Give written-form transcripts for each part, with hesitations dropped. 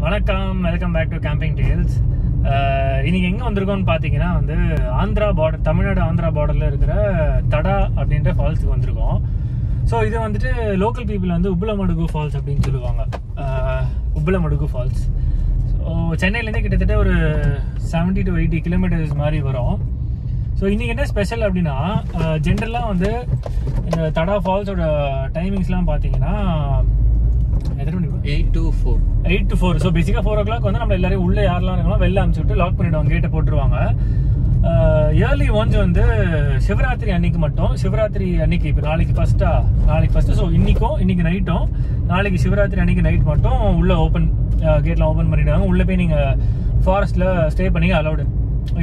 வணக்கம், welcome back to camping tales. இன்னைக்கு எங்கே வந்திருக்கோம்னு பார்த்தீங்கன்னா ஆந்திரா பார்டர், தமிழ்நாடு ஆந்திரா பார்டரில் இருக்கிற தடா அப்படின்ற ஃபால்ஸுக்கு வந்திருக்கோம். ஸோ இது லோக்கல் பீப்புள் உப்பலமடுகு ஃபால்ஸ் அப்படின்னு சொல்லுவாங்க. உப்பலமடுகு ஃபால்ஸ் ஸோ சென்னையிலேருந்து கிட்டத்தட்ட ஒரு 70 to 80 கிலோமீட்டர்ஸ் மாதிரி வரும். ஸோ இன்றைக்கி என்ன ஸ்பெஷல் அப்படின்னா, ஜென்ரலாக இந்த தடா ஃபால்ஸோட டைமிங்ஸ்லாம் பார்த்தீங்கன்னா 8 to 4. ஸோ பேசிக்காக 4 o'clock நம்ம எல்லாரையும் உள்ளே யாரெல்லாம் இருக்கலாம் வெளில அனுப்பிச்சு விட்டு லாக் பண்ணிவிடுவாங்க, கேட்டை போட்டுருவாங்க. இயர்லி ஒன்ஸ் சிவராத்திரி அன்னைக்கு மட்டும், சிவராத்திரி அன்னைக்கு இப்போ நாளைக்கு ஃபஸ்ட்டு, ஸோ இன்னைக்கு நைட்டும் நாளைக்கு சிவராத்திரி அன்னைக்கு நைட் மட்டும் உள்ளே கேட்லாம் ஓப்பன் பண்ணிவிடுவாங்க. உள்ளே போய் நீங்கள் ஃபாரஸ்ட்டில் ஸ்டே பண்ணி அலௌடு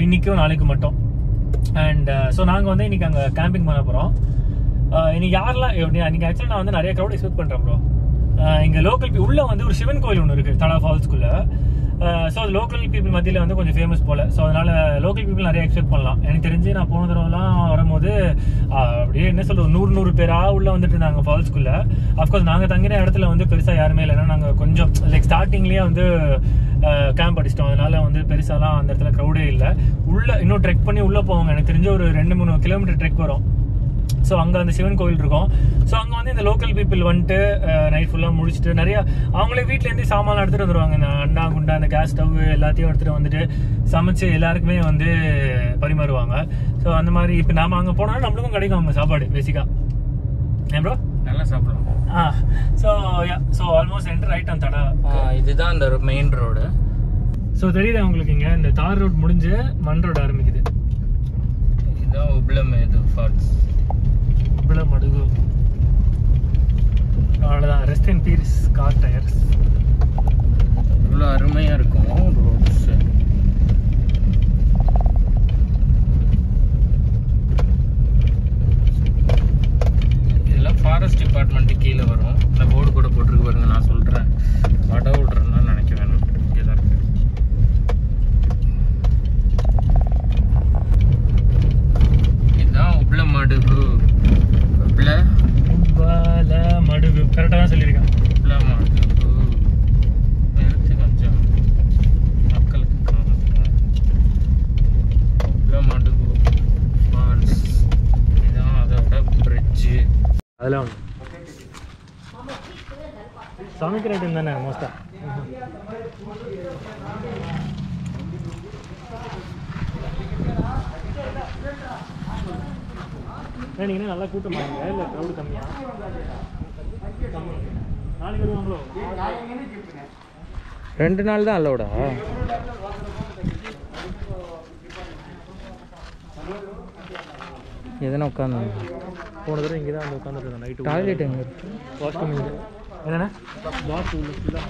இன்றைக்கும் நாளைக்கு மட்டும். அண்ட் ஸோ நாங்கள் இன்றைக்கி அங்கே கேம்பிங் பண்ண போகிறோம். இன்னைக்கு யாரெல்லாம் எப்படி அன்றைக்கி ஆக்சுவலாக நான் நிறைய க்ரௌட் எக்ஸ்பெக்ட் பண்ணுறேன் ப்ரோ. இங்கே லோக்கல் உள்ள ஒரு சிவன் கோயில் ஒன்று இருக்குது தடா ஃபால்ஸ்குள்ளே. ஸோ அது லோக்கல் பீப்புள் மத்தியில் கொஞ்சம் ஃபேமஸ் போல். ஸோ அதனால் லோக்கல் பீப்புள் நிறைய எக்ஸ்பெக்ட் பண்ணலாம். எனக்கு தெரிஞ்சு நான் போன தடவைலாம் வரும்போது அப்படியே என்ன சொல்கிறது 100 பேராக உள்ளே வந்துட்டு இருந்தாங்க ஃபால்ஸ்குள்ளே. அஃப்கோர்ஸ் நாங்கள் தங்கின இடத்துல பெருசாக யாருமே இல்லைன்னா நாங்கள் கொஞ்சம் லைக் ஸ்டார்டிங்லேயே கேம்ப் அடிச்சிட்டோம். அதனால பெருசாலாம் அந்த இடத்துல க்ரௌடே இல்லை. உள்ளே இன்னும் ட்ரெக் பண்ணி உள்ளே போவாங்க. எனக்கு தெரிஞ்ச ஒரு 2-3 கிலோமீட்டர் ட்ரெக் வரும். ஸோ அங்கே அந்த சிவன் கோவில் இருக்கும். ஸோ அங்கே இந்த லோக்கல் பீப்புள் நைட் ஃபுல்லாக முடிச்சுட்டு நிறையா அவங்களே வீட்டிலேருந்து சாமான் எடுத்துகிட்டு வந்துடுவாங்க. இந்த அண்டா குண்டா அந்த கேஸ் ஸ்டவ் எல்லாத்தையும் எடுத்துகிட்டு சமைச்சு எல்லாருக்குமே பரிமாறுவாங்க. ஸோ அந்த மாதிரி இப்போ நாம் அங்கே போனோம்னா நம்மளுக்கும் கிடைக்கும் அவங்க சாப்பாடு பேசிக்காக. ஏன் ப்ரோ நல்லா சாப்பிடலாம். ஸோ ஆல்மோஸ்ட் என்டர் ரைட் அந்த தடா. இதுதான் அந்த மெயின் ரோடு. ஸோ தெரியுது உங்களுக்கு இங்கே இந்த தார் ரோட் முடிஞ்சு மண் ரோடு ஆரம்பிக்குது. இதுதான் உப்பலமடுகு ஃபால்ஸ். உப்பலமடுகு. அவ்வளோதான். Rest in peace car tyres. இவ்வளோ அருமையாக இருக்கும் ரோட்ஸ். இதெல்லாம் ஃபாரஸ்ட் டிபார்ட்மெண்ட்டு கீழே வரும். இந்த போர்டு கூட போட்டிருக்கு பாருங்க. நான் சொல்கிறேன் வட விட்றேன்னு நினைக்க வேணும். இங்கே இருக்கு. இதுதான் உப்பலமடுகு. உப்பலமடுகு கரெக்டாக தான் சொல்லியிருக்கேன். உப்பலமடுகு நிறுத்து கொஞ்சம் மக்களுக்கு காமிப்போம். உப்பலமடுகு ஃபால்ஸ் இதுதான் அதோட பிரிட்ஜு. அதெல்லாம் சமைக்கிற ஐட்டம் தானே மோஸ்டா. நீங்கள் நல்லா கூட்டம் பாருங்க. இல்லை க்ரௌடு கம்மியா? நாளைக்கு வருவாங்களோ? 2 நாள் தான் அல்லோடா. எதனா உட்காந்து போன தடவை இங்கே தான் உட்காந்துட்டு இருந்தேன் நைட்டு. டாய்லெட் எங்கே இருக்கு? வாஷ்ரூம் இங்கே என்னென்ன பாத் உள்ள ஃபுல்லாக.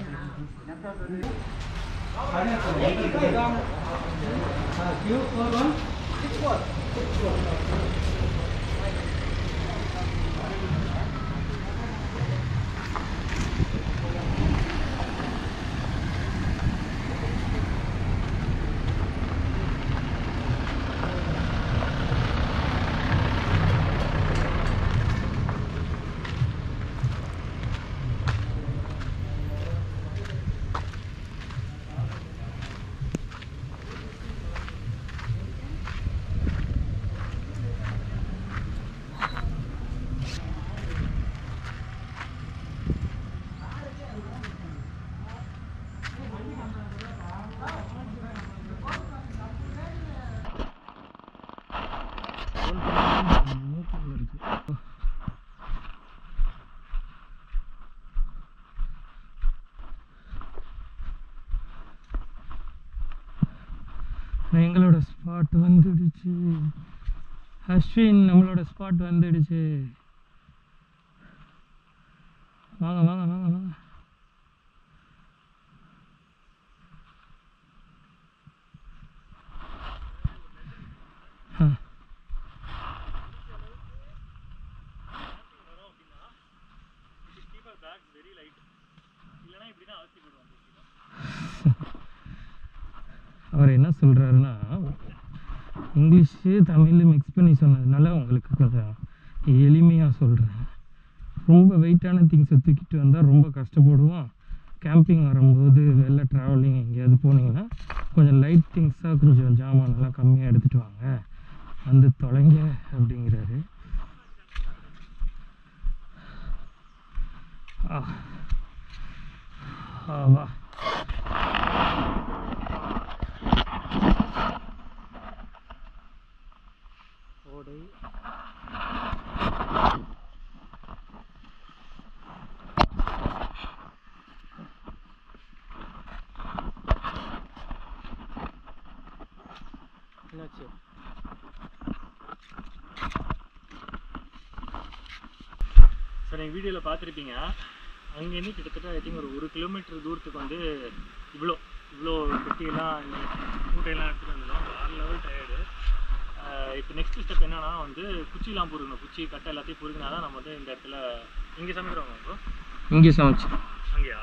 எங்களோட ஸ்பாட் வந்துடுச்சு. அஸ்வின் நம்மளோட ஸ்பாட் வந்துடுச்சு. வாங்க வாங்க வாங்க வாங்க. அவர் என்ன சொல்கிறாருன்னா, இங்கிலீஷு தமிழ் மிக்ஸ் பண்ணி சொன்னதுனால உங்களுக்கு கொஞ்சம் எளிமையாக சொல்கிறேன். ரொம்ப வெயிட்டான திங்ஸை தூக்கிட்டு வந்தால் ரொம்ப கஷ்டப்படுவோம். கேம்பிங் வரும்போது வெளில ட்ராவலிங் எங்கேயாவது போனீங்கன்னா கொஞ்சம் லைட் திங்ஸாக கொஞ்சம் ஜாமானெல்லாம் கம்மியாக எடுத்துகிட்டு வாங்க, வந்து தொலைங்க அப்படிங்கிறாரு. வா ஓடை என்னாச்சு? சார் நீங்கள் வீடியோவில் பார்த்துருப்பீங்க, அங்கேருந்து கிட்டத்தட்ட ஐ திங்க் ஒரு 1 கிலோமீட்டர் தூரத்துக்கு வந்து இவ்வளோ பெட்டியெல்லாம் மூட்டையெல்லாம் எடுத்துகிட்டு வந்துடும். வேறு லெவல் டயர்டு. இப்போ நெக்ஸ்ட் ஸ்டெப் என்னன்னா வந்து குச்சிலாம் பொறுக்கணும். குச்சி கட்டை எல்லாத்தையும் பொறுக்கினா தான் நம்ம வந்து இந்த இடத்துல இங்கே சமைக்கிறோங்க ப்ரோ. இங்கே சமைச்சு அங்கேயா?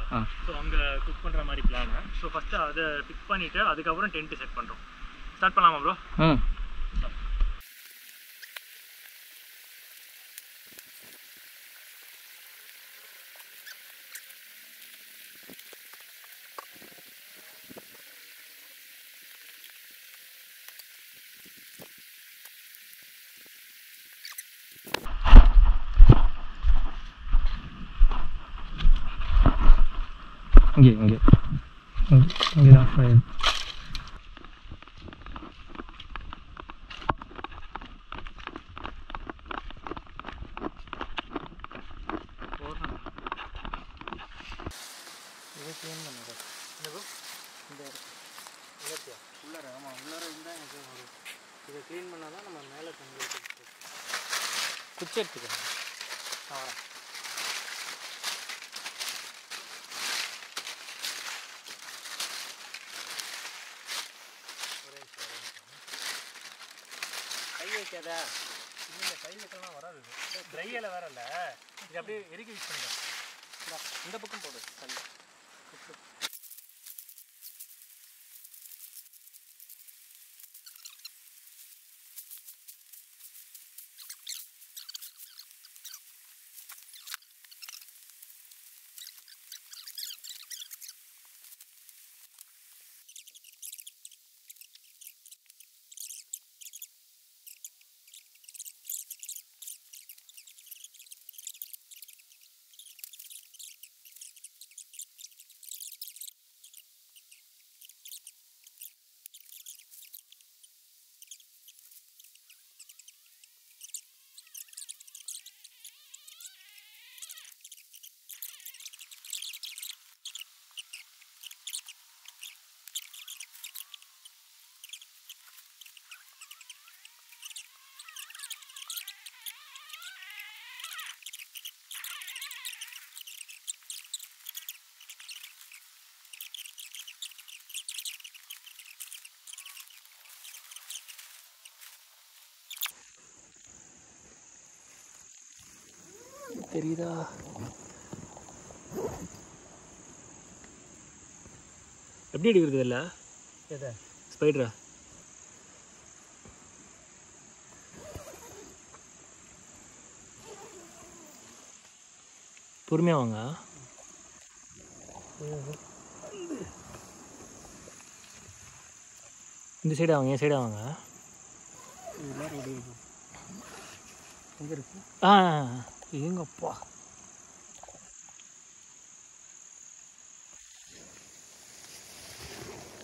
ஸோ அங்கே குக் பண்ணுற மாதிரி பிளானு. ஸோ ஃபஸ்ட்டு அதை ஃபிக்ஸ் பண்ணிவிட்டு அதுக்கப்புறம் டென்ட்டு செட் பண்ணுறோம். ஸ்டார்ட் பண்ணலாமா ப்ரோ? இங்கே தான் ஃபயர். இதை க்ளீன் பண்ணுங்க. இந்த உள்ளத்தியா உள்ளார? ஆமாம், உள்ளார இருந்தால் எனக்கு ஒரு இதை க்ளீன் பண்ணால் தான் நம்ம மேலே தங்கி குச்சி எடுத்துக்கோங்க. வரேன். கை வைக்காதா? இல்லை, கை வைக்கலாம் வராது. இது ட்ரையில் வேற இல்லை, இது அப்படியே எரிக்க யூஸ் பண்ணிக்கலாம். இந்த பக்கம் போடு கல். தெரியுதா? எப்படி எடுக்கிறது இல்லை? எதை? ஸ்பைடரா? பொறுமையாக வாங்க. இந்த சைடாக வாங்க, என் சைடாக வாங்க. எங்கே இருக்கு? எங்கப்பா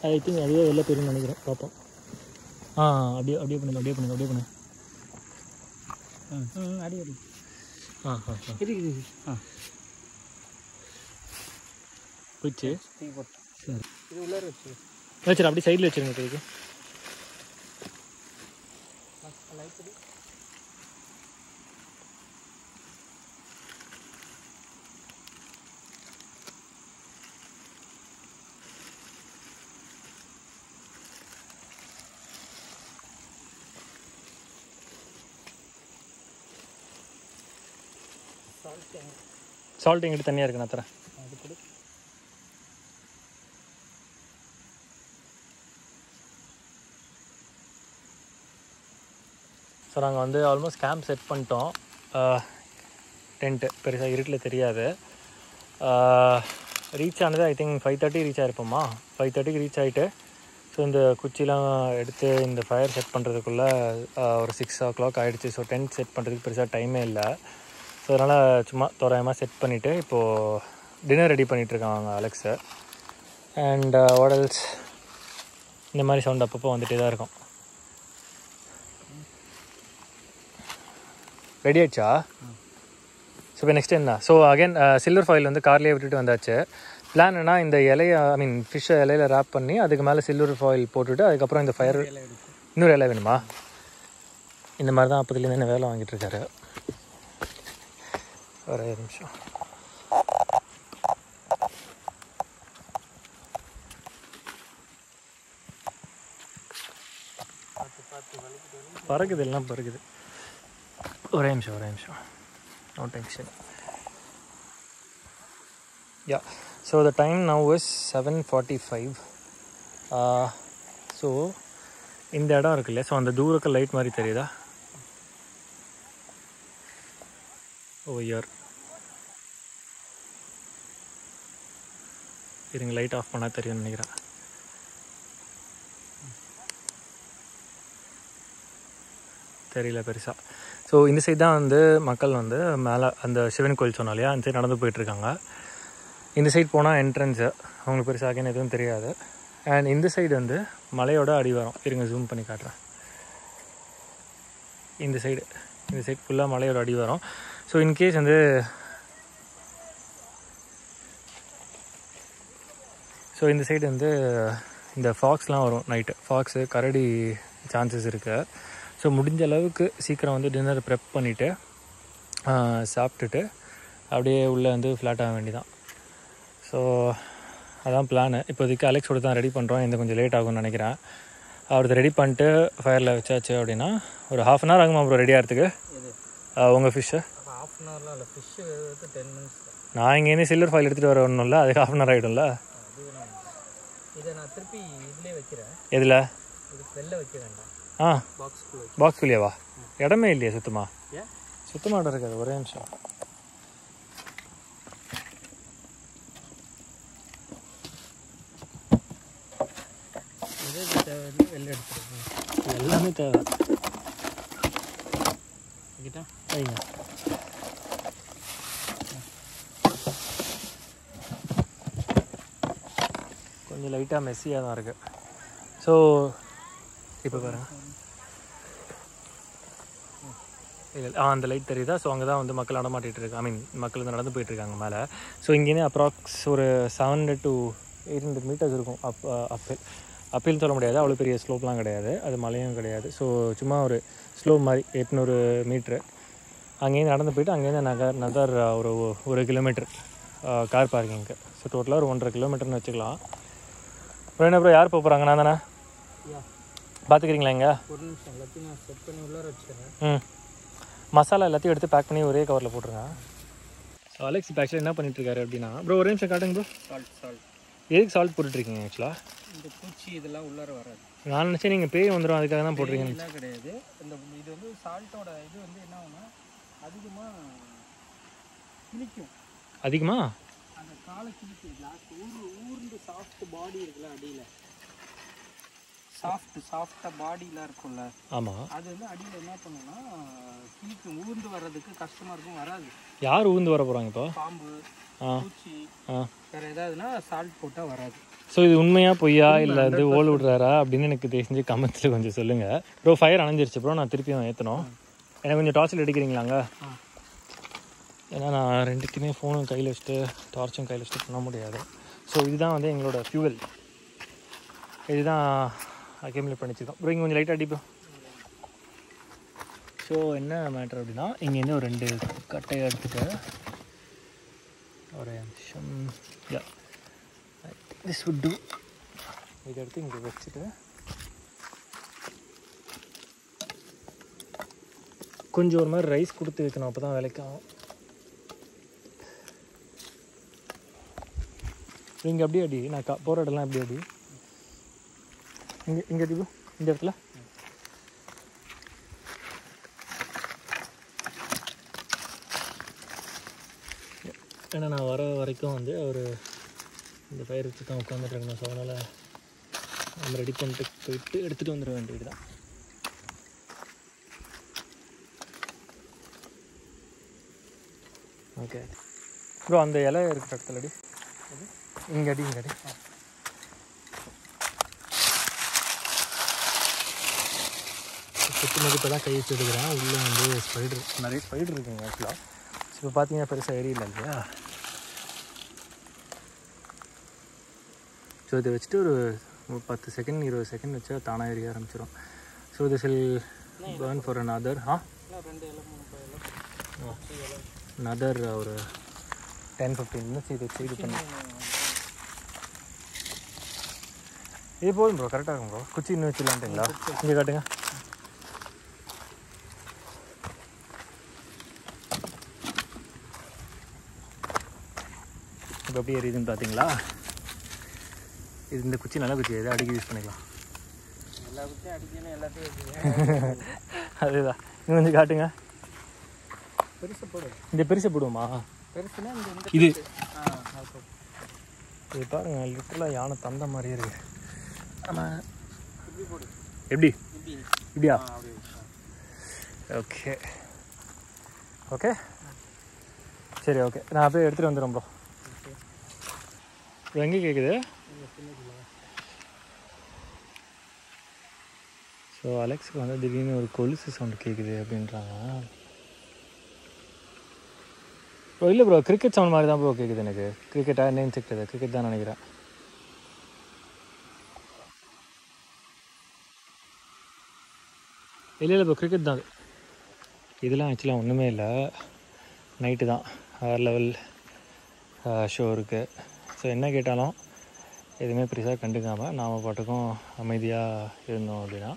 ஐ திங்க் அதுவே வெளில போயிருன்னு நினைக்கிறேன். பார்ப்போம். அப்படியே அப்படியே பண்ணுங்க, அப்படியே பண்ணுங்க, அப்படியே பண்ணுங்க. அடி அடி. இருக்குது. போயிடுச்சு. சரி, இது உள்ளார வச்சு அப்படியே சைடில் வச்சுருங்க. இதுக்கு சால்ட் எங்கிட்ட தனியாக இருக்கு, நான் தரேன். ஸோ நாங்கள் வந்து ஆல்மோஸ்ட் கேம்ப் செட் பண்ணிட்டோம். டென்ட்டு பெருசாக இருட்டில் தெரியாது. ரீச் ஆனது ஐ திங்க் 5:30 ரீச் ஆகிருப்போமா. 5:30க்கு ரீச் ஆகிட்டு ஸோ இந்த குச்சிலாம் எடுத்து இந்த ஃபயர் செட் பண்ணுறதுக்குள்ளே ஒரு 6 o'clock ஆகிடுச்சு. ஸோ டென்ட் செட் பண்ணுறதுக்கு பெருசாக டைமே இல்லை. ஸோ அதனால் சும்மா தோராயமாக செட் பண்ணிவிட்டு இப்போது டின்னர் ரெடி பண்ணிகிட்ருக்காங்க அலெக்ஸு. அண்ட் வாட் எல்ஸ், இந்த மாதிரி சவுண்ட் அப்பப்போ வந்துகிட்டே தான் இருக்கும். ரெடி ஆயிடுச்சா? ஸோ இப்போ நெக்ஸ்ட் என்ன? ஸோ அகைன் சில்வர் ஃபாயில் வந்து கார்லேயே விட்டுட்டு வந்தாச்சு. பிளான் என்ன, இந்த இலையை ஐ மீன் ஃபிஷ்ஷை இலையில் ரேப் பண்ணி அதுக்கு மேலே சில்வர் ஃபாயில் போட்டுவிட்டு அதுக்கப்புறம் இந்த ஃபயர் இன்னொரு இலை வேணுமா? இந்த மாதிரி தான் அப்போதுலேருந்து என்ன வேலை வாங்கிட்டுருக்காரு. ஒரே நிமிஷம். பறக்குது, எல்லாம் பறக்குது. ஒரே நிமிஷம். No tension. Yeah, so the time now is 7:45. So இந்த இடம் இருக்குல்ல, ஸோ அந்த தூரக்கு லைட் மாதிரி தெரியுதா? இருங்க, லைட் ஆஃப் பண்ணால் தெரியும்னு நினைக்கிறேன். தெரியல பெருசாக. ஸோ இந்த சைடு தான் வந்து மக்கள் வந்து மேலே அந்த சிவன் கோயில் சொன்னா இல்லையா, அந்த சைடு நடந்து போயிட்டுருக்காங்க. இந்த சைடு போனால் என்ட்ரன்ஸு, அவங்களுக்கு பெருசாக எதுவும் தெரியாது. அண்ட் இந்த சைடு வந்து மலையோட அடிவாரம். இருங்க ஜூம் பண்ணி காட்டுறேன். இந்த சைடு ஃபுல்லாக மலையோட அடிவாரம். ஸோ இன்கேஸ் வந்து இந்த சைடு வந்து இந்த ஃபாக்ஸ்லாம் வரும் நைட்டு. ஃபாக்ஸு, கரடி சான்சஸ் இருக்குது. ஸோ முடிஞ்ச அளவுக்கு சீக்கிரம் வந்து டின்னர் ப்ரெப் பண்ணிவிட்டு சாப்பிட்டுட்டு அப்படியே உள்ளே வந்து ஃப்ளாட் ஆக வேண்டியதான். ஸோ அதான் பிளானு. இப்போதைக்கு அலெக்ஸோட தான் ரெடி பண்ணுறோம். இந்த கொஞ்சம் லேட் ஆகும்னு நினைக்கிறேன். அவரது ரெடி பண்ணிட்டு ஃபயரில் வச்சாச்சு அப்படின்னா ஒரு 1/2 hour ஆகுமா அப்புறம் ரெடி ஆகிறதுக்கு உங்கள் ஃபிஷ்ஷு? 1/2 hour இல்லை, ஃபிஷ்ஷு 10 minutes. நான் இங்கேருந்து சில்வர் ஃபாயில் எடுத்துகிட்டு வர ஒன்றும்ல, அதுக்கு 1/2 hour ஆகிடும்ல. இதை நான் திருப்பி இதிலே வைக்கிறேன். எதில்? வெளில வைக்க வேண்டாம். பாக்ஸ்குள்ளேவா? இடமே இல்லையா? சுத்தமாக இடம் இருக்காது. ஒரே நிமிஷம். வெளில எடுத்துருக்கேன். எல்லாமே தேவை. வைங்க. கொஞ்சம் லைட்டாக மெஸ்ஸியாக தான் இருக்குது. ஸோ இப்போ பாருங்கள், இல்லை அந்த லைட் தெரியுதா? ஸோ அங்கே தான் வந்து மக்கள் நடமாட்டிகிட்டு இருக்கு. ஐ மீன் மக்கள் வந்து நடந்து போயிட்டுருக்காங்க மேலே. ஸோ இங்கேருந்து அப்ராக்ஸ் ஒரு 700 to 800 meters இருக்கும். அப்பில்னு சொல்ல முடியாது, அவ்வளோ பெரிய ஸ்லோப்லாம் கிடையாது, அது மலையும் கிடையாது. ஸோ சும்மா ஒரு ஸ்லோப் மாதிரி 800 மீட்ரு. அங்கேருந்து நடந்து போயிட்டு அங்கேருந்து நகர் ஒரு 1 கிலோமீட்டர் கார் பார்க்கிங்க்கு. ஸோ டோட்டலாக ஒரு 1.5 கிலோமீட்டர்னு வச்சுக்கலாம். அப்புறம் என்ன ப்ரோ, யார் போகிறாங்க? நான் தானே பார்த்துக்கிறீங்களா? இங்கே ஒரு நிமிஷம், எல்லாத்தையும் நான் செட் பண்ணி உள்ளார வச்சுக்கிறேன். மசாலா எல்லாத்தையும் எடுத்து பேக் பண்ணி ஒரே கவரில் போட்டுருங்க. ஸோ அலெக்ஸ் இப்போ ஆக்சுவலாக என்ன பண்ணிட்டுருக்காரு அப்படின்னா, ப்ரோ ஒரு நிமிஷம் காட்டுங்க ப்ரோ. சால்ட் எதுக்கு சால்ட் போட்டுட்ருக்கீங்க? ஆக்சுவலாக இந்த பூச்சி இதெல்லாம் உள்ளார வராது. நான் நினச்சேன் நீங்கள் பேய் வந்துடும் அதுக்காக தான் போட்டுருக்கீங்க. எல்லாம் கிடையாது. இது வந்து சால்ட்டோட இது வந்து என்ன ஆகுனா அதிகமாக கிழிக்கும். அதிகமாக அந்த காலை கிழிக்கும். லாஸ்ட் ஊர்ந்து சாஃப்ட் பாடி இருக்குல்ல, அடியில் சாஃப்டாக பாடிலாம் இருக்கும்ல. ஆமாம், அது வந்து அடியில் என்ன பண்ணுன்னா கிழிக்கும். ஊர்ந்து வர்றதுக்கு கஷ்டமாக இருக்கும், வராது. யார் ஊர்ந்து வர போகிறாங்க இப்போ? பாம்பு, பூச்சி, வேறு ஏதாவதுன்னா சால்ட் போட்டால் வராது. ஸோ இது உண்மையா பொய்யா இல்லை வந்து ஓல் விடுறாரா அப்படின்னு எனக்கு தெரிஞ்சு கமெண்ட்ஸில் கொஞ்சம் சொல்லுங்கள் ப்ரோ. ஃபயர் அணைஞ்சிருச்சு ப்ரோ, நான் திருப்பியும் ஏற்றணும். எனக்கு கொஞ்சம் டார்ச்சில் அடிக்கிறீங்களாங்க? ஏன்னா நான் ரெண்டுக்குமே ஃபோனும் கையில் வச்சுட்டு டார்ச்சும் கையில் வச்சுட்டு பண்ண முடியாது. ஸோ இதுதான் வந்து எங்களோட ஃபியூவல். இதுதான் அக்யூமுலேட் பண்ணிச்சுக்கோம் ப்ரோ. இங்கே கொஞ்சம் லைட்டாக அடிப்போம். ஸோ என்ன மேட்ரு அப்படின்னா, இங்கேருந்து ஒரு 2 கட்டையை எடுத்துகிட்டு ஒரு நிமிஷம், திஸ் வுட் டூ. இதை எடுத்து இங்கே வச்சுட்டு கொஞ்சம் ஒரு மாதிரி ரைஸ் கொடுத்து வைக்கணும், அப்போ தான் வேலைக்காகும். இங்கே அப்படியே அடி, நான் போகிற இடம்லாம் எப்படி அடி. இங்கே அடி இந்த இடத்துல. ஏன்னா நான் வர வரைக்கும் வந்து அவர் இந்த ஃபயர் வச்சு தான் உட்காந்துட்ருக்கணும். ஸோ அதனால் நம்ம ரெடி பண்ணிட்டு போயிட்டு எடுத்துகிட்டு வந்துட வேண்டியது தான். ஓகே ப்ரோ, அந்த இலை இருக்கிற இடத்துல அடி, இங்கே அடி, இங்கே அடி. சுற்றி இப்போ தான் கை வச்சு எடுக்கிறேன். உள்ளே வந்து ஸ்பைடர், நிறைய ஸ்பைடர் இருக்குங்க ஆக்சுவலாக. இப்போ பார்த்தீங்கன்னா பெருசாக ஏரியில்லை இல்லையா? ஸோ இதை வச்சுட்டு ஒரு 10 செகண்ட் 20 செகண்ட் வச்சா தானாக எரிய ஆரம்பிச்சிடும். So this will burn for another another ஒரு 10-15 minutes இது வச்சு இது பண்ணி. இது போதும் ப்ரோ, கரெக்டாக இருக்கும் ப்ரோ. குச்சி இன்னும் வச்சுலான்ட்டுங்களா? இங்கே காட்டுங்க. இப்போ எப்படி எரியுதுன்னு பார்த்தீங்களா? இது இந்த குச்சி நல்ல குச்சி, எதை அடிக்க யூஸ் பண்ணிக்கலாம். எல்லா குச்சியும் அடிக்கணும், எல்லாத்தையும் அதுதான். இன்னும் கொஞ்சம் காட்டுங்க. பெருசு போடு. இந்த பெருசை போடுவோமா? பெருசுனா இது இது பாருங்க, லிட்டரலாக யானை தந்த மாதிரியே இருக்கு. ஆனால் எப்படி இப்படியா? ஓகே ஓகே சரி, ஓகே. நான் போய் எடுத்துகிட்டு வந்துடுறேன் ப்ரோ. இப்போ எங்கே கேட்குது? ஸோ அலெக்ஸுக்கு வந்து திடீர்னு ஒரு கொலுசு சவுண்டு கேட்குது அப்படின்றாங்க. ப்ரோ இல்லை ப்ரோ, கிரிக்கெட் சவுண்ட் மாதிரி தான் ப்ரோ கேட்குது எனக்கு. கிரிக்கெட்டாக நேம் செக்டது கிரிக்கெட் தான் நினைக்கிறேன். இல்லை ப்ரோ, கிரிக்கெட் தான் அது. இதெல்லாம் ஆக்சுவலாக ஒன்றுமே இல்லை, நைட்டு தான் ஹையர் லெவல் ஷோ இருக்குது. ஸோ என்ன கேட்டாலும் எதுவுமே பெருசாக கண்டுக்காமல் நாம் பாட்டுக்கும் அமைதியாக இருந்தோம் அப்படின்னா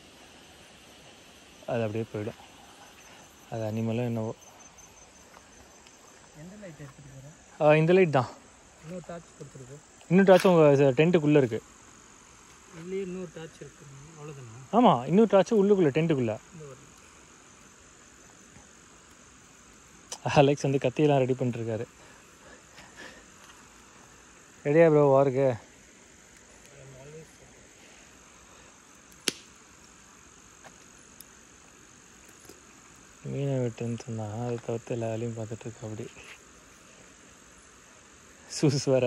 அது அப்படியே போயிடும். அது அனிமலும் என்னவோ. எந்த லைட் எடுத்துகிட்டு போகிறேன்? இந்த லைட் தான். இன்னொரு டார்ச் கொடுத்துருக்கு. இன்னும் டார்ச் உங்கள் டென்ட்டுக்குள்ளே இருக்குது. இதுலேயே இன்னொரு டார்ச் இருக்கு, அவ்வளோதானா? ஆமாம், இன்னொரு டார்ச்சு உள்ளுக்குள்ளே டென்ட்டுக்குள்ளே. அலெக்ஸ் வந்து கத்தியெல்லாம் ரெடி பண்ணிட்டுருக்காரு. ரெடியா ப்ரோ வாருக்கு? மீனை வெட்டுன்னு சொன்னால் அதை தவிர்த்து எல்லா வேலையும் பார்த்துட்ருக்கா. அப்படி சூஸ் வர.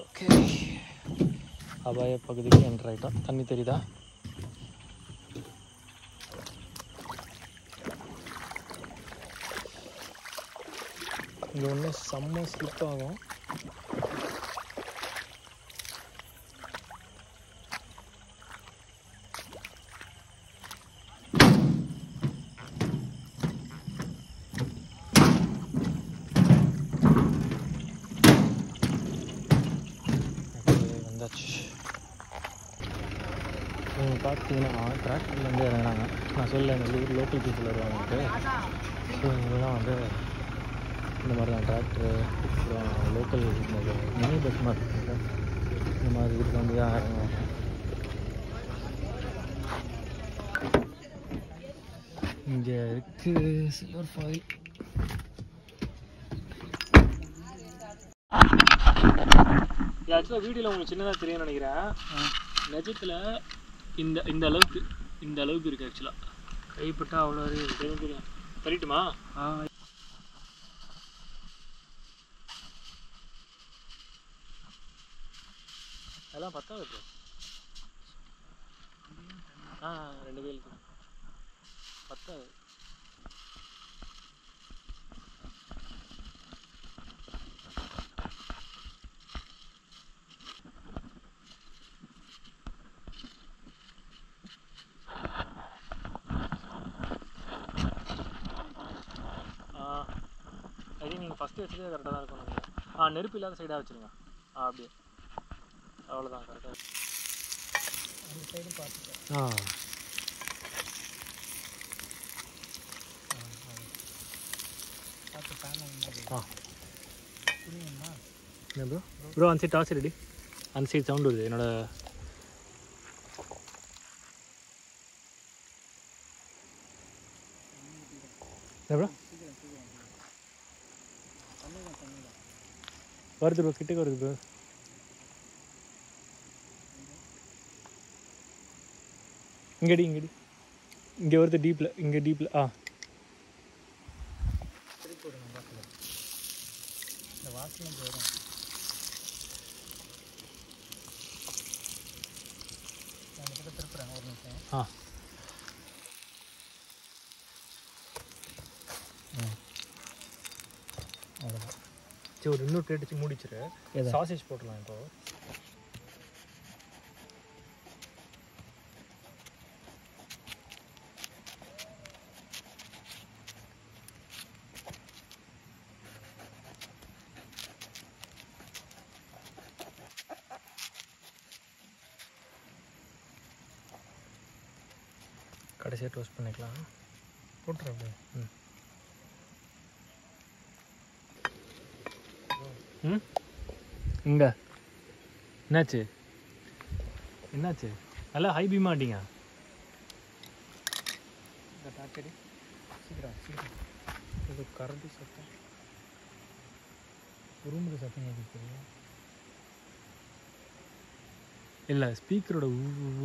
ஓகே, அபாய பகுதிக்கு என்ட்ரு ஆகிட்டோம். தண்ணி தெரியுதா? இங்கே ஒன்று செம்ம ஸ்லிப் ஆகும். வந்தாச்சு. பார்த்தீங்கன்னா டிராக்டர்லேருந்து இறங்குறாங்க. நான் சொல்ல இந்த லோக்கல் பீப்புள் வருவாங்கன்ட்டு. ஸோ இவங்கெல்லாம் வந்து இந்த மாதிரி தான் டிராக்டரு லோக்கல் மினி பஸ் மாதிரி இந்த மாதிரி இதுக்கு வந்து தான் இறங்குவாங்க. இங்கே இருக்குது சில்வர் ஃபாயில். ஆக்சுவலாக வீடியோவில் உங்களுக்கு சின்னதாக தெரியும்னு நினைக்கிறேன். நிஜத்தில் இந்த அளவுக்கு இருக்குது ஆக்சுவலாக. கைப்பட்டா அவ்வளோ தெரியும். தெரியுமா? அதெல்லாம் பத்தாது ப்ரோ. 2 வேலுக்கு பத்தாது. ஐ நீங்கள் ஃபஸ்ட்டு வச்சதே கரெக்டாக தான் இருக்கும் நினைக்கிறேன். நெருப்பு இல்லாத சைடாக வச்சுருங்க. அப்படியே அவ்வளோதான் கரெக்டாக. அந்த சைடு பார்த்துட்டேன். பார்த்து ஃபேன் புரியுமா? என்ன ப்ரோ? ப்ரோ அந்த சைட் டார்ச் ரெடி. அந்த சைட் சவுண்ட் வருது என்னோட. என்ன ப்ரோ? வருது ப்ரோ, கிட்டே வருது ப்ரோ. இங்கடி இங்கே வருது டீப்பில், இங்கே டீப்பில். திருப்பி விடுங்க வாசல். இந்த வாசலும் போயிடும். நான் இந்த பக்கம் திருப்புறேன் ஒரு நிமிஷம். அவ்வளோதான். சரி, ஒரு இன்னொரு பிளேட் வச்சு மூடிச்சிரு. சாசேஜ் போட்டுடலாம் இப்போ. கடைசியாக டோஸ்ட் பண்ணிக்கலாம். போட்டுறேன் அப்படியே. இங்கே என்னாச்சு நல்லா ஹை பீமா ஆட்டிங்க. இந்த டாக்கடி சீக்கிரம் இது கரண்டி சத்தம், ரூமில் சத்தம் கேட்குது. இல்லை ஸ்பீக்கரோட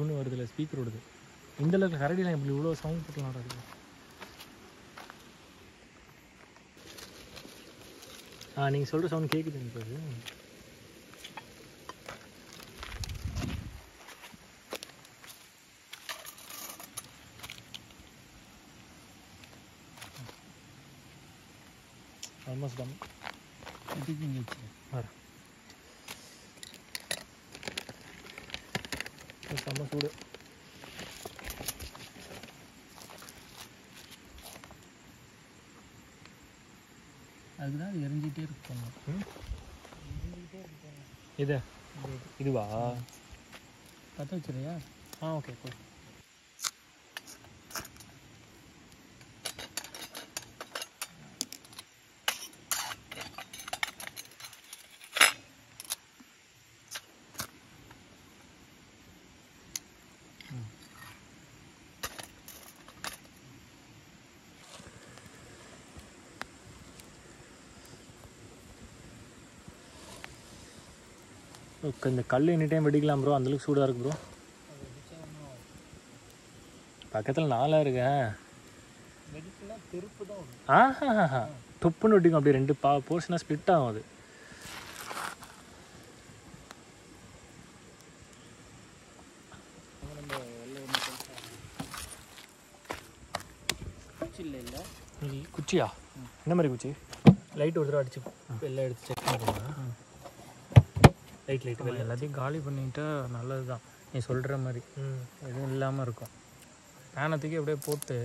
ஊன்னு வருது. இல்லை ஸ்பீக்கரோடது. இந்த அளவுக்கு கரடிலாம் இப்படி இவ்வளோ சவுண்ட் போட்டுலாம் இருக்குது. நீங்கள் சொல்கிற சவுண்ட் கேட்குது எனக்கு. அது ஆல்மோஸ்ட் டன். இதுக்கு இங்கே வச்சு வரேன். செம்ம சூடு. அதுதான் அது எரிஞ்சிட்டே இருக்கும். இதுவா பற்ற வச்சுருயா? Okay cool. ஓகே, இந்த கல் எனி டைம் வெடிக்கலாம் ப்ரோ. அந்தளவுக்கு சூடாக இருக்குது ப்ரோ. பக்கத்தில் 4 இருக்கேன். தொப்புன்னு வெடிக்கும். அப்படியே 2 போர்ஷனாக ஸ்ப்ளிட் ஆகும். அது குச்சியா? என்ன மாதிரி குச்சி? லைட் ஒரு தடவை அடிச்சு வெளில எடுத்து செக் பண்ணுறேன். லைட் வெளில எல்லாத்தையும் காலி பண்ணிட்டா நல்லது தான். நீ சொல்கிற மாதிரி எதுவும் இல்லாமல் இருக்கும். பேனத்துக்கு அப்படியே போட்டு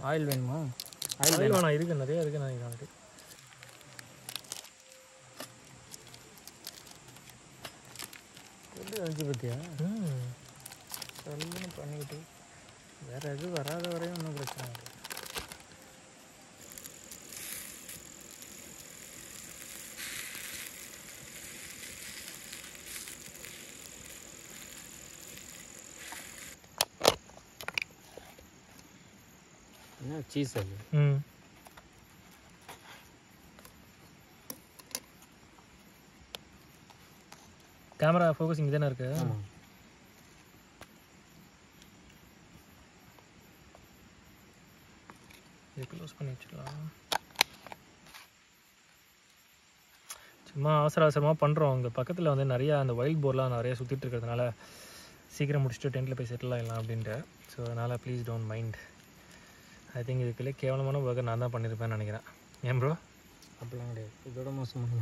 ஆயில் வேணுமா? ஆயில் வேணாம், இருக்குது நிறையா இருக்குது. நான் ஆல்ரெடி எப்படி வச்சு பார்த்தியா? சொல்லுன்னு பண்ணிக்கிட்டு வேறு எதுவும் வராத வரையும் ஒன்றும் பிரச்சனை இல்லை. என்ன சீஸ் அது? கேமரா ஃபோக்கஸ் இங்கே தானே இருக்கு. இது க்ளோஸ் பண்ணி வச்சிடலாம். சும்மா அவசரமாக பண்ணுறோம். அங்கே பக்கத்தில் வந்து நிறையா அந்த வைல்ட் போர்லாம் நிறையா சுற்றிட்டு இருக்கிறதுனால சீக்கிரம் முடிச்சுட்டு டென்ட்டில் போய் செட்டில் ஆகிடலாம் அப்படின்ட்டு. ஸோ அதனால் please don't mind. I think இதுக்குள்ளே கேவலமான ஒர்க்கை நான் தான் பண்ணியிருப்பேன்னு நினைக்கிறேன். ஏன் ப்ரோ? அப்படிலாம் கிடையாது. இதோட மோசமான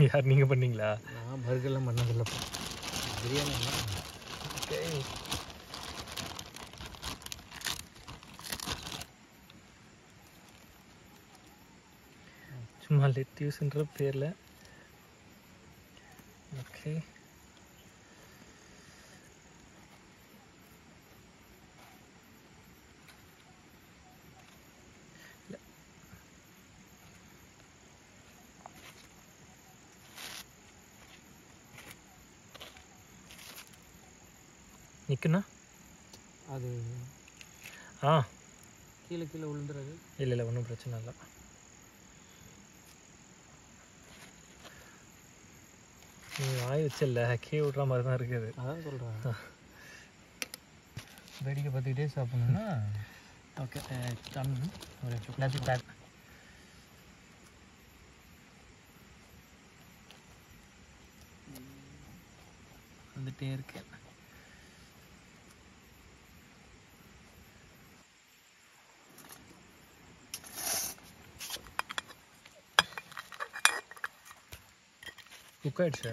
யார் நீங்கள் பண்ணீங்களா? நான் பர்கர்லாம் பண்ணதில்லைப்பா. பிரியாணி ஓகே. சும்மா லெட்யூஸ்ன்ற பேரில். ஓகே, நிற்குண்ணா அது கீழே விழுந்துறது. இல்லை ஒன்றும் பிரச்சனை இல்லை. வாய் வச்சில்ல கீ விட்ற மாதிரி தான் இருக்குது. அதான் சொல்கிறேன், வேடிக்கை பார்த்துக்கிட்டே சாப்பிட்ணுன்னா. ஓகே எல்லாத்தையும் பேக். வந்துட்டே இருக்கேன். குக் ஆயிடுச்சு.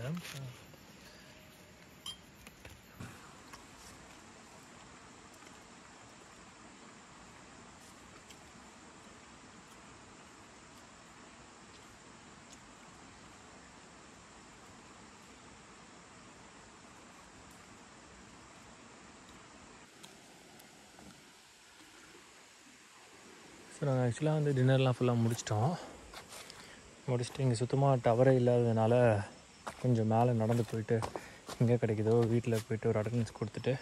ஸோ நாங்கள் ஆக்சுவலாக வந்து டின்னர்லாம் ஃபுல்லாக முடிச்சுட்டு இங்கே சுத்தமாக டவரே இல்லாததுனால கொஞ்சம் மேலே நடந்து போயிட்டு எங்கே கிடைக்குதோ வீட்டில் போய்ட்டு ஒரு அட்டண்டன்ஸ் கொடுத்துட்டு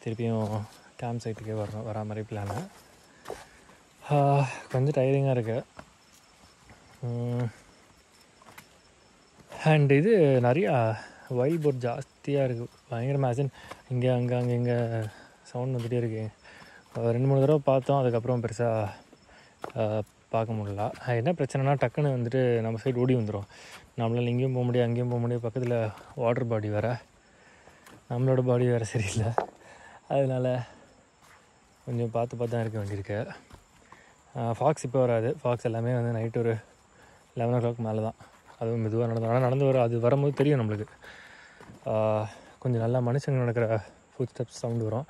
திருப்பியும் கேம்ப் சைட்டுக்கே வரா மாதிரி பிளானு. கொஞ்சம் டயரிங்காக இருக்குது. அண்ட் இது நிறையா வைல்ட் போட் ஜாஸ்தியாக இருக்குது, பயங்கர மேசன். இங்கே அங்கே சவுண்ட் வந்துகிட்டே இருக்கு. 2-3 தடவை பார்த்தோம், அதுக்கப்புறம் பெருசாக பார்க்க முடியல. என்ன பிரச்சனைனா டக்குன்னு வந்துட்டு நம்ம சைடு ஓடி வந்துடும். நம்மளால் இங்கேயும் போக முடியாது அங்கேயும் போக முடியாது. பக்கத்தில் வாட்டர் பாடி வேறு, நம்மளோட பாடி வேறு சரியில்லை. அதனால் கொஞ்சம் பார்த்து தான் இருக்க வேண்டியிருக்கு. ஃபாக்ஸ் இப்போ வராது. ஃபாக்ஸ் எல்லாமே வந்து நைட்டு ஒரு 11 o'clock மேலே தான். அதுவும் மெதுவாக நடந்து வரும். அது வரும்போது தெரியும் நம்மளுக்கு. கொஞ்சம் நல்லா மனுஷங்க நடக்கிற ஃபுட் ஸ்டெப்ஸ் சவுண்டு வரும்.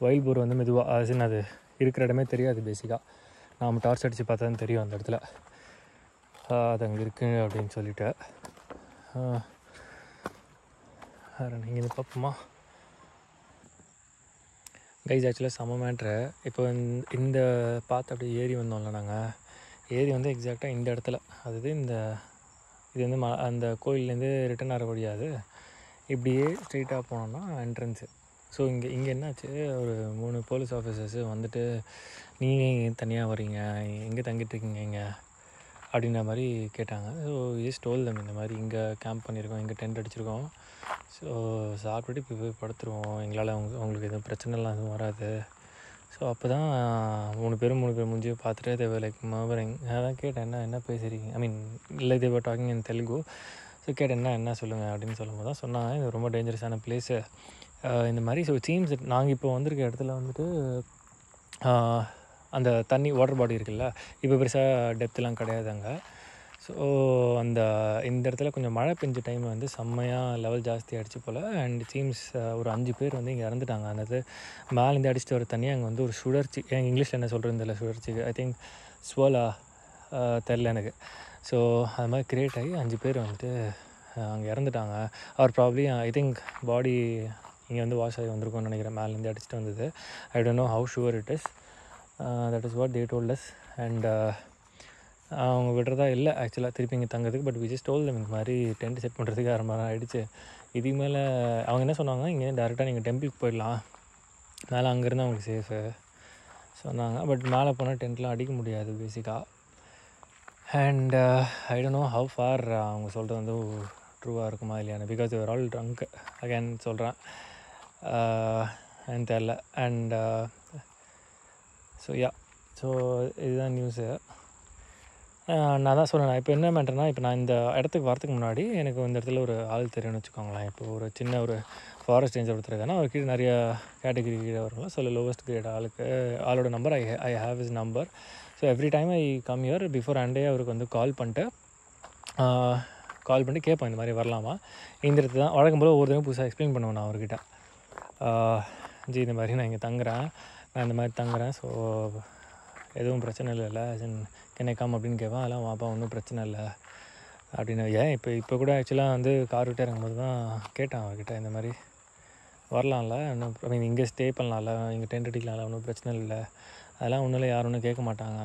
வைல்ட் போர் வந்து மெதுவாக அது இருக்கிற இடமே தெரியாது. பேசிக்காக நாம் டார்ச் அடித்து பார்த்தா தான் தெரியும் அந்த இடத்துல அது அங்கே இருக்குது அப்படின்னு சொல்லிட்டு. வேறு நீங்கள் இது பார்ப்போமா கைஸ்? ஆக்சுவலாக செம்ம மேட்ரு. இப்போ இந்த பார்த்து அப்படியே ஏறி வந்தோம்ல, நாங்கள் ஏறி வந்து எக்ஸாக்டாக இந்த இடத்துல, அதாவது இது வந்து அந்த கோயிலேருந்து ரிட்டன் ஆக முடியாது. இப்படியே ஸ்ட்ரெயிட்டாக போனோம்னா என்ட்ரன்ஸு. ஸோ இங்கே என்னாச்சு, ஒரு 3 போலீஸ் ஆஃபீஸர்ஸு வந்துட்டு நீங்கள் தனியாக வரீங்க, எங்கே தங்கிட்டுருக்கீங்க இங்கே அப்படின்ற மாதிரி கேட்டாங்க. ஸோ ஜஸ்ட் டோல் தம், இந்த மாதிரி இங்கே கேம்ப் பண்ணியிருக்கோம், இங்கே டென்ட் அடிச்சிருக்கோம், ஸோ சாப்பிட்டுட்டு இப்போ போய் படுத்துருவோம், எங்களால் உங்களுக்கு எதுவும் பிரச்சனைலாம் எதுவும் வராது. ஸோ அப்போ தான் 3 பேர் முடிஞ்சு பார்த்துட்டு தேவை லைக் மர்மரிங். அதான் கேட்டேன், என்ன பேசுகிறீங்க, ஐ மீன் இல்லை தேவை டாக்கிங் இன் தெலுங்கு. ஸோ கேட்டேன் என்ன சொல்லுங்கள் அப்படின்னு சொல்லும்போது தான் சொன்னாங்க, இது ரொம்ப டேஞ்சரஸான பிளேஸு இந்த மாதிரி. ஸோ சீம்ஸ் நாங்கள் இப்போ வந்திருக்க இடத்துல வந்துட்டு அந்த தண்ணி வாட்டர் பாடி இருக்குல்ல, இப்போ பெருசாக டெப்த்லாம் கிடையாது அங்கே. ஸோ இந்த இடத்துல கொஞ்சம் மழை பெஞ்ச டைம் வந்து செம்மையாக லெவல் ஜாஸ்தி ஆகிடுச்சு போல். அண்ட் சீம்ஸ் ஒரு 5 பேர் வந்து இங்கே இறந்துட்டாங்க. அந்த மேலேருந்து அடிச்சுட்டு வர தண்ணி அங்கே வந்து ஒரு சுழற்சி, இங்கிலீஷில் என்ன சொல்கிறது இல்லை, சுழற்சிக்கு ஐ திங்க் ஸ்வலா தெரில எனக்கு. ஸோ அது மாதிரி கிரியேட் ஆகி 5 பேர் வந்துட்டு அங்கே இறந்துட்டாங்க. அவர் ப்ராப்ளி ஐ திங்க் பாடி இங்கே வந்து வாஷ் ஆகி வந்திருக்கும்னு நினைக்கிறேன், மேலேருந்து அடிச்சுட்டு வந்தது. I don't know how sure it is. That is what they told us. And அவங்க விடுறதா இல்லை ஆக்சுவலாக திருப்பி இங்கே தங்கிறதுக்கு. But we just told them, இந்த மாதிரி டென்ட் செட் பண்ணுறதுக்கு 1/2 மணி நேரம் ஆகிடுச்சு. இதுக்கு மேலே அவங்க என்ன சொன்னாங்க, இங்கே டேரெக்டாக நீங்கள் டெம்பிளுக்கு போயிடலாம், மேலே அங்கேருந்து அவங்களுக்கு சேஃபு சொன்னாங்க. பட் மேலே போனால் டென்ட்லாம் அடிக்க முடியாது பேசிக்காக. And I don't know how far அவங்க சொல்கிறது வந்து ட்ரூவாக இருக்குமா இல்லையானு, because your all drunk again சொல்கிறேன், எனக்கு தெரில. அண்ட் ஸோ இதுதான் நியூஸு. நான் தான் சொன்னேன், இப்போ என்ன மேட்டர்னா, இப்போ நான் இந்த இடத்துக்கு வரத்துக்கு முன்னாடி எனக்கு இந்த இடத்துல ஒரு ஆள் தெரியும்னு வச்சுக்கோங்களேன். இப்போ ஒரு சின்ன ஒரு ஃபாரஸ்ட் ரேஞ்சர் ஒருத்தர் இருக்காங்கன்னா, அவர் கீழே நிறைய கேட்டகிரி கீழே வரும்ல. ஸோ லோவஸ்ட் கிரேட் ஆளோட number I have is number. So every time I come here before அண்டே அவருக்கு வந்து கால் பண்ணிட்டு கேட்பேன், இந்த மாதிரி வரலாமா. இந்த இடத்துல தான் வழக்கம் போல் ஒவ்வொரு தடவை புதுசாக எக்ஸ்பிளைன் பண்ணுவேன் நான் அவர்கிட்ட. ஜி இந்த மாதிரி நான் இங்கே தங்குறேன், ஸோ எதுவும் பிரச்சனை இல்லைல்ல, கென்னைக்காம அப்படின்னு கேட்பேன். அதெல்லாம் வாப்பா ஒன்றும் பிரச்சனை இல்லை அப்படின்னு. ஏன் இப்போ கூட ஆக்சுவலாக வந்து கார் விட்டு இறங்கும்போது தான் கேட்டேன் அவர்கிட்ட, இந்த மாதிரி வரலாம்ல, இன்னும் ஐ மீன் இங்கே ஸ்டே பண்ணலாம்ல, இங்கே டென்ட் அடிக்கலாம்ல, ஒன்றும் பிரச்சனை இல்லை, அதெல்லாம் ஒன்றும் இல்லை, யாரும் ஒன்றும் கேட்க மாட்டாங்க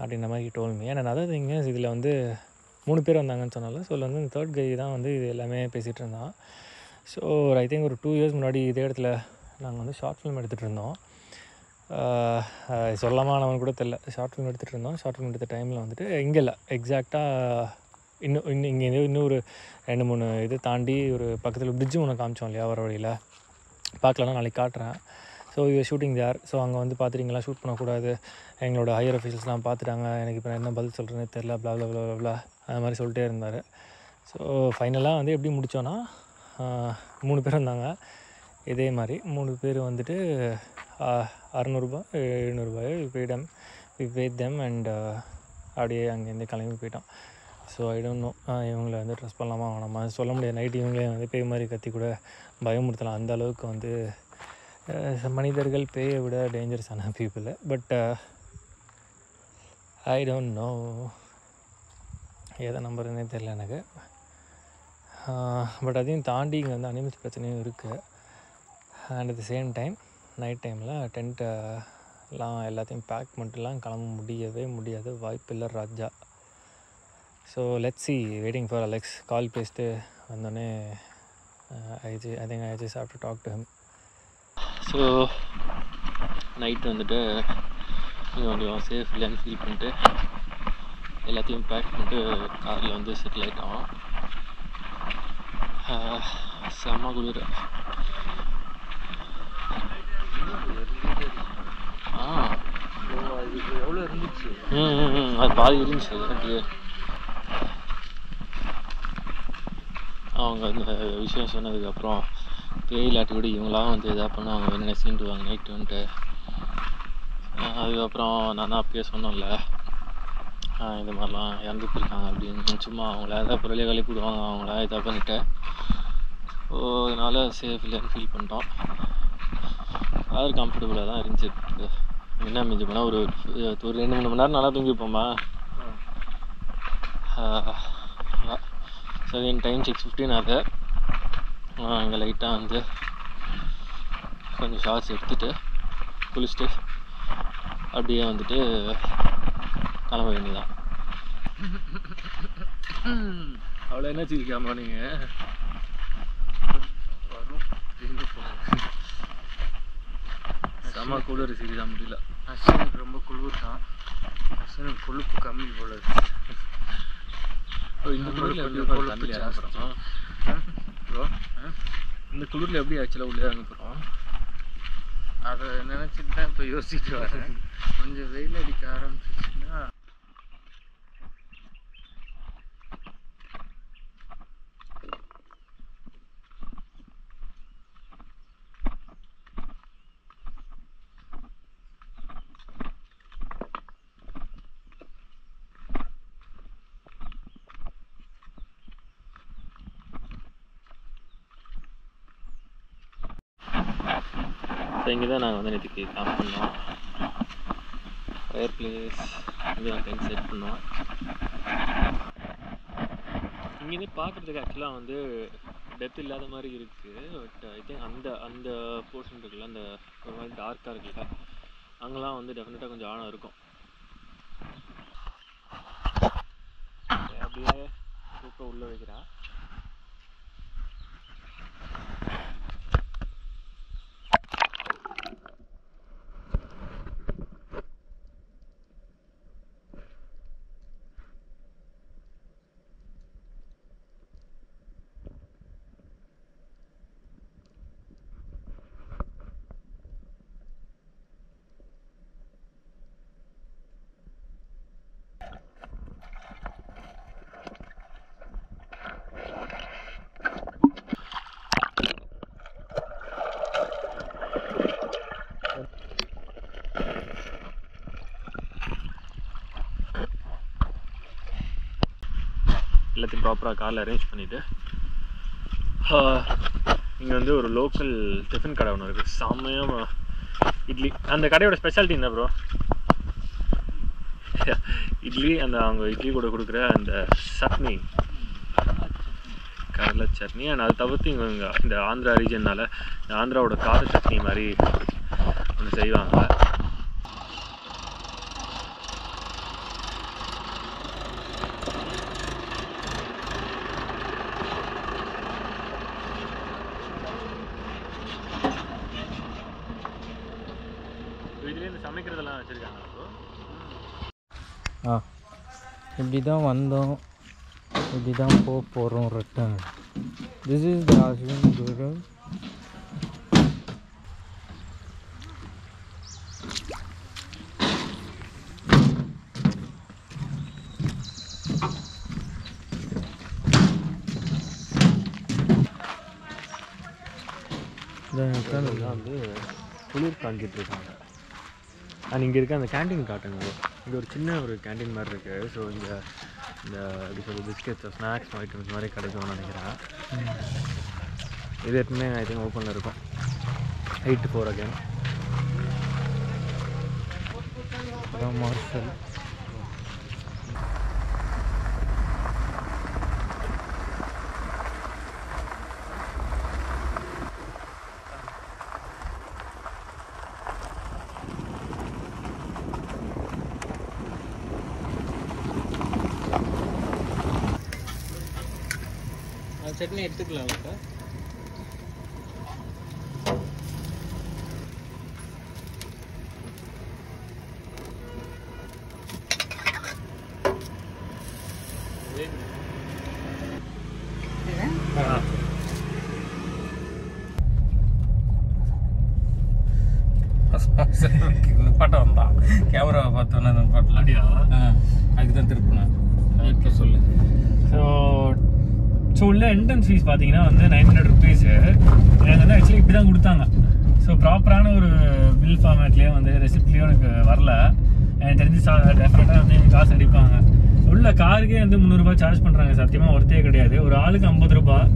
அப்படின்ற மாதிரி டோல்மி. ஏன்னா அதாவது இங்கே இதில் வந்து 3 பேர் வந்தாங்கன்னு சொன்னால. ஸோ வந்து இந்த 3rd guy தான் வந்து இது எல்லாமே பேசிகிட்டு இருந்தான். ஸோ ஐ திங்க் ஒரு 2 years முன்னாடி இதே இடத்துல நாங்கள் வந்து ஷார்ட் ஃபிலிம் எடுத்துகிட்டு இருந்தோம். சொல்லாமல் அவனுக்கு கூட தெரில, ஷார்ட் ஃபிலிம் எடுத்துகிட்டு இருந்தோம். ஷார்ட் ஃபிலிம் எடுத்த டைமில் வந்துட்டு இங்கே இல்லை, எக்ஸாக்டாக இங்கே இன்னொரு 2-3 இது தாண்டி ஒரு பக்கத்தில் பிரிட்ஜு ஒன்று காமிச்சோம் இல்லையா வர வழியில், பார்க்கலன்னா நாளைக்கு காட்டுறேன். ஸோ இது ஷூட்டிங் தேர். ஸோ அங்கே வந்து பார்த்துட்டிங்களா ஷூட் பண்ணக்கூடாது, எங்களோட ஹையர் அஃபீஷியல்ஸ்லாம் பார்த்துட்டாங்க, எனக்கு இப்போ என்ன பதில் சொல்கிறேன்னு தெரில, ப்ளா ப்ளா ப்ளா ப்ளா அது மாதிரி சொல்லிட்டே இருந்தார். ஸோ ஃபைனலாக வந்து எப்படி முடித்தோன்னா 3 பேர் இருந்தாங்க. இதே மாதிரி 3 பேர் வந்துட்டு 600 700 வி பேட் தெம் அண்ட் அப்படியே அங்கேருந்து கிளம்பி போயிட்டோம். ஸோ ஐ டோன்ட் நோ இவங்களை வந்து ட்ரெஸ் பண்ணலாமா வேணாமா சொல்ல முடியாது. நைட்டு இவங்களே வந்து பேய் மாதிரி கத்தி கூட பயமுறுத்தலாம். அந்த அளவுக்கு வந்து மனிதர்கள் பேயை விட டேஞ்சரஸான people. But I don't know எதை நம்புறதுனே தெரில எனக்கு. பட் அதையும் தாண்டி இங்கே வந்து அனிமல்ஸ் பிரச்சனையும் இருக்குது. And at the same time night டைமில் டென்ட்டெல்லாம் எல்லாத்தையும் பேக் பண்ணிட்டுலாம் கிளம்ப முடியாது, வாய்ப்பில்லை Raja. So let's see, waiting for Alex. Call பேசிட்டு வந்தோடனே I think I just have to talk to him. So night வந்துட்டு கொஞ்சம் சேஃப் இல்லைன்னு ஃபீல் பண்ணிட்டு எல்லாத்தையும் பேக் பண்ணிட்டு காரில் வந்து செட்டில் ஆகிட்டோம். செம்ம குளிர். எவ்வளோ இருந்துச்சு? அது பாதி இருந்துச்சு. அப்படியே அவங்க அந்த விஷயம் சொன்னதுக்கப்புறம் பேயிலாட்டி கூட இவங்களாம் வந்து எதாவது பண்ணுவாங்க, என்ன சீண்டுவாங்க நைட்டு வந்துட்டு. அதுக்கப்புறம் நான் தான் அப்பயே சொன்னோம்ல இது மாதிரிலாம் இறந்து போயிருக்காங்க அப்படின்னு. சும்மா அவங்கள எதாவது பொருளையே கழிப்பு விடுவாங்க, அவங்கள இதாக பண்ணிவிட்டு. ஸோ அதனால் சேஃப் இல்லைன்னு ஃபீல் பண்ணிட்டோம். அது கம்ஃபர்டபுளாக தான் இருந்துச்சு. என்ன மிஞ்சி போனால் ஒரு 2-3 மணி நேரம் நல்லா தூங்கிப்போமா. ஸோ என் டைம் 6:15 ஆகுது. அங்கே லைட்டாக வந்து கொஞ்சம் ஷார்ட்ஸ் எடுத்துகிட்டு குளிச்சுட்டு அப்படியே வந்துட்டு கிளம்ப வேண்டியதான். அவ்வளோ என்ன வச்சுருக்காமா நீங்கள்? செம்ம குளிர் சீரியஸாக முடியல. அஸ்வினுக்கு ரொம்ப குளிர் தான். அஸ்வினுக்கு கொழுப்பு கம்மி போல இருக்கு. இந்த குளிரில் எப்படி தண்ணி இறங்குறோம் ப்ரோ? இந்த குளிரில் எப்படி ஆக்சுவலாக உள்ளே இறங்க போகிறோம்? அதை நினச்சிட்டு தான் இப்போ யோசிச்சுட்டு வரேன். கொஞ்சம் வெயில் அடிக்க ஆரம்பிச்சிச்சுன்னா ஸோ இங்கே தான் நாங்கள் வந்து நேற்றுக்கு கேம்ப் பண்ணோம். ஃபயர் பிளேஸ் இங்கே தான் டென்ட் செட் பண்ணோம். இங்கேருந்து பார்க்குறதுக்கு ஆக்சுவலாக வந்து டெப்த் இல்லாத மாதிரி இருக்குது. பட் ஐ திங்க் அந்த போர்ஷன் இருக்குல்ல, அந்த ஒரு மாதிரி டார்க்காக இருக்குல்ல, அங்கெல்லாம் வந்து டெஃபினட்டாக கொஞ்சம் ஆழம் இருக்கும். அப்படியே தூக்கம் உள்ளே வைக்கிறேன். எல்லாத்தையும் ப்ராப்பராக காரில் அரேஞ்ச் பண்ணிவிட்டு இங்கே வந்து ஒரு லோக்கல் டிஃபன் கடை ஒன்று இருக்குது. செம்மையாக இட்லி. அந்த கடையோட ஸ்பெஷாலிட்டி என்ன ப்ரோ? இட்லி, அந்த அவங்க இட்லி கூட கொடுக்குற அந்த சட்னி, கடலை சட்னி. அண்ட் அது தவிர்த்து இவங்க இந்த ஆந்திரா ரீஜன்னால் இந்த ஆந்திராவோட கார சட்னி மாதிரி ஒன்று செய்வாங்க. சமைக்கிறதெல்லாம் வச்சுருக்காங்க. இப்படி தான் வந்தோம். இதுதான் போகிறோம் return. This is the Ashwin Guru. வந்து குளிர் காஞ்சிட்டு இருக்காங்க. அண்ட் இங்கே இருக்க அந்த கேண்டீன் காட்டுங்க. இங்கே ஒரு சின்ன ஒரு கேண்டீன் மாதிரி இருக்குது. ஸோ இங்கே இந்த பிஸ்கெட்ஸ் ஸ்நாக்ஸ் ஐட்டம்ஸ் மாதிரி கிடைக்கும்னு நினைக்கிறேன். இது எப்பவுமே ஐ திங்க் ஓப்பனில் இருக்கும் 8 to 4 again. மார்ஷல் சட்னி எடுத்துக்கலாம் சார். பாட்டை வந்தான் கேமராவை பார்த்தோன்னா அந்த பாட்டில் அப்படியா? அதுக்கு தான் திருப்பினேன். இப்போ சொல்லு. ஸோ உள்ள என்ட்ரன்ஸ் ஃபீஸ் பார்த்தீங்கன்னா வந்து 900 rupees. எனக்கு வந்து ஆக்சுவலி இப்படி தான் கொடுத்தாங்க. ஸோ ப்ராப்பரான ஒரு பில் ஃபார்மேட்லேயே வந்து ரெசிப்ட்லேயும் எனக்கு வரல. எனக்கு தெரிஞ்சு டெஃபினட்டாக வந்து எனக்கு காசு அடிப்பாங்க. உள்ள காருக்கே வந்து 300 ரூபாய் சார்ஜ் பண்ணுறாங்க. சத்தியமாக ஒருத்தே கிடையாது. ஒரு ஆளுக்கு 50 ரூபாய்,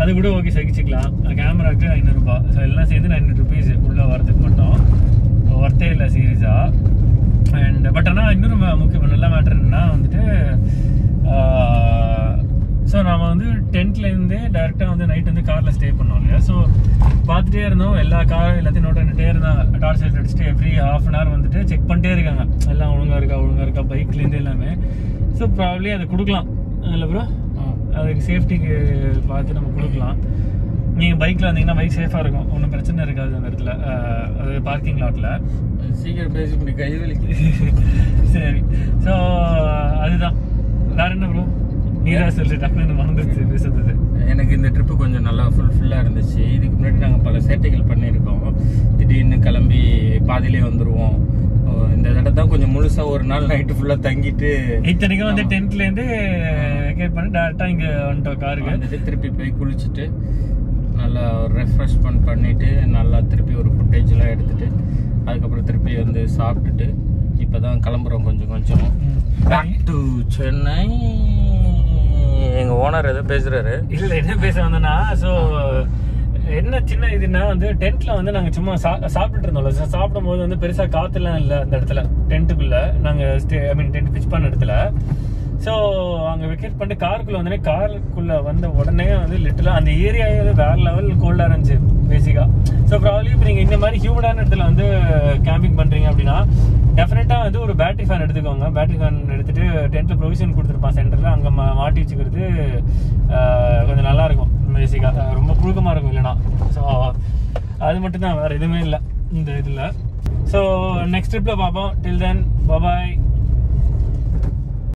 அது கூட ஓகே சகிச்சிக்கலாம். கேமராவுக்கு 500 ரூபாய். ஸோ எல்லாம் சேர்ந்து 900 rupees உள்ளே வரதுக்கு மட்டும் ஒர்த்தே இல்லை சீரியஸாக. அண்ட் பட் ஆனால் இன்னொரு முக்கியம் நல்ல மேட்டர் என்னன்னா வந்துட்டு ஸோ நம்ம வந்து டென்ட்லேருந்தே டேரெக்டாக வந்து நைட் வந்து காரில் ஸ்டே பண்ணோம் இல்லையா. ஸோ பார்த்துட்டே இருந்தோம். எல்லா காரும் எல்லாத்தையும் நோட் பண்ணிட்டே இருந்தாங்க. டார்ச் லைட் அடிச்சுட்டு எவ்ரி ½ an hour வந்துட்டு செக் பண்ணிட்டே இருக்காங்க. எல்லாம் ஒழுங்காக இருக்கா பைக்லேருந்து எல்லாமே. ஸோ ப்ராப்ளி அதை கொடுக்கலாம் இல்லை ப்ரோ. அதுக்கு சேஃப்டிக்கு பார்த்து நம்ம கொடுக்கலாம். நீங்கள் பைக்கில் வந்தீங்கன்னா பைக் சேஃபாக இருக்கும். ஒன்றும் பிரச்சனை இருக்காது அந்த இடத்துல. அது பார்க்கிங் லாட்டில். சீக்கிரம் பேசி இப்படி கை வலிக்கு. சரி. ஸோ அதுதான். வேற என்ன ப்ரோ? நீரா சொல்லி டக்குன்னு மறந்துச்சு பேசுறது. எனக்கு இந்த ட்ரிப்பு கொஞ்சம் நல்லா ஃபுல்லாக இருந்துச்சு. இதுக்கு முன்னாடி நாங்கள் பல சேட்டைகள் பண்ணியிருக்கோம். திடீர்னு கிளம்பி பாதியிலே வந்துடுவோம். இந்த தடவை தான் கொஞ்சம் முழுசாக ஒரு நாள் நைட்டு ஃபுல்லாக தங்கிட்டு இத்தனைக்கும் வந்து டென்ட்லேருந்து வெக்கேட் பண்ணி டேரெக்டாக இங்கே வந்துட்டோம் காருக்கு. வந்துட்டு திருப்பி போய் குளிச்சுட்டு நல்லா ரெஃப்ரெஷ்மெண்ட் பண்ணிவிட்டு நல்லா திருப்பி ஒரு ஃபுட்டேஜ்லாம் எடுத்துகிட்டு அதுக்கப்புறம் திருப்பி வந்து சாப்பிட்டுட்டு இப்போ தான் கிளம்புறோம் கொஞ்சம் பேக் டு சென்னை. எங்கள் ஓனர் எதோ பேசுகிறாரு. இல்லை என்ன பேச வந்தோன்னா, ஸோ என்ன சின்ன இதுன்னா வந்து டென்ட்டில் வந்து நாங்கள் சும்மா சாப்பிட்டுட்டு இருந்தோம்ல. சாப்பிடும் போது வந்து பெருசாக காற்றுலாம் இல்லை அந்த இடத்துல. டென்ட்டுக்குள்ளே நாங்கள் டென்ட் பிச் பண்ண இடத்துல. ஸோ அங்கே வெக்கேட் பண்ணிட்டு காருக்குள்ளே வந்தோடனே காருக்குள்ளே வந்த உடனே வந்து லிட்டலாக அந்த ஏரியாவே வந்து வேறு லெவல் கோல்டாக இருந்துச்சு பேசிக்காக. ஸோ ப்ராப்ளி இப்போ நீங்கள் இந்த மாதிரி ஹியூமிடான இடத்துல வந்து கேம்பிங் பண்ணுறீங்க அப்படின்னா டெஃபினட்டாக வந்து ஒரு பேட்டரி ஃபேன் எடுத்துக்கோங்க. பேட்டரி ஃபேன் எடுத்துகிட்டு டென்ட்டில் ப்ரொவிஷன் கொடுத்துருப்பான் சென்டரில். அங்கே மாட்டி வச்சுக்கிறது கொஞ்சம் நல்லாயிருக்கும். பேசிக்காக ரொம்ப புழுக்கமாக இருக்கும் இல்லைனா. ஸோ அது மட்டும்தான், வேறு எதுவுமே இல்லை இந்த இதில். ஸோ நெக்ஸ்ட் ட்ரிப்பில் பார்ப்போம். டில் தென் பாய்.